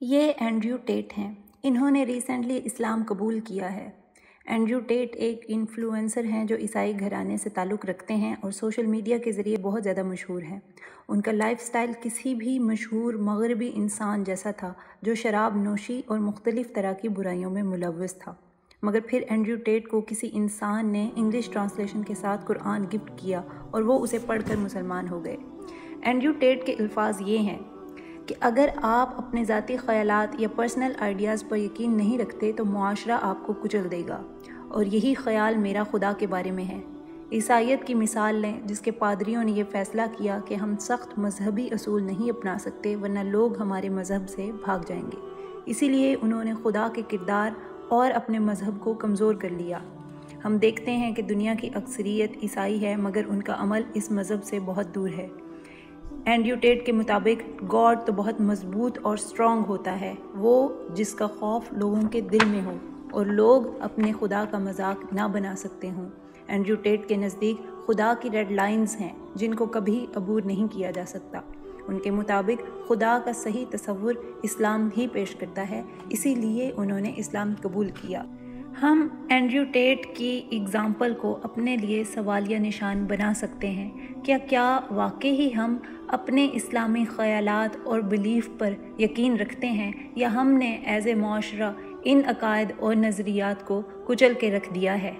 یہ Andrew TET ہیں۔ انہوں نے ریسنٹلی اسلام قبول کیا ہے۔ اینڈریو ٹیٹ ایک انفلوئنسر ہیں جو عیسائی گھرانے سے تعلق رکھتے ہیں اور سوشل میڈیا کے ذریعے بہت زیادہ مشہور ہیں۔ ان کا لائف سٹائل کسی بھی مشہور مغربی انسان جیسا تھا جو شراب نوشی اور مختلف طرح کی برائیوں میں ملوث تھا، مگر پھر اینڈریو ٹیٹ کو کسی انسان نے انگلش ٹرانسلیشن کے ساتھ قرآن گفٹ کیا اور وہ اسے پڑھ کر مسلمان ہو گئے۔ اینڈریو ٹیٹ کے الفاظ یہ ہیں کہ اگر آپ اپنے ذاتی خیالات یا پرسنل آئیڈیاز پر یقین نہیں رکھتے تو معاشرہ آپ کو کچل دے گا، اور یہی خیال میرا خدا کے بارے میں ہے۔ عیسائیت کی مثال لیں جس کے پادریوں نے یہ فیصلہ کیا کہ ہم سخت مذہبی اصول نہیں اپنا سکتے ورنہ لوگ ہمارے مذہب سے بھاگ جائیں گے، اسی لیے انہوں نے خدا کے کردار اور اپنے مذہب کو کمزور کر لیا۔ ہم دیکھتے ہیں کہ دنیا کی اکثریت عیسائی ہے مگر ان کا عمل اس مذہب سے بہت دور ہے۔ اینڈریو ٹیٹ کے مطابق گاڈ تو بہت مضبوط اور سٹرونگ ہوتا ہے، وہ جس کا خوف لوگوں کے دل میں ہو اور لوگ اپنے خدا کا مذاق نہ بنا سکتے ہوں۔ اینڈریو ٹیٹ کے نزدیک خدا کی ریڈ لائنز ہیں جن کو کبھی عبور نہیں کیا جا سکتا۔ ان کے مطابق خدا کا صحیح تصور اسلام ہی پیش کرتا ہے، اسی لیے انہوں نے اسلام قبول کیا۔ ہم اینڈریو ٹیٹ کی اگزامپل کو اپنے لیے سوالیہ نشان بنا سکتے ہیں۔ کیا واقعی ہم اپنے اسلامی خیالات اور بلیف پر یقین رکھتے ہیں یا ہم نے ایز اے معاشرہ ان عقائد اور نظریات کو کچل کے رکھ دیا ہے؟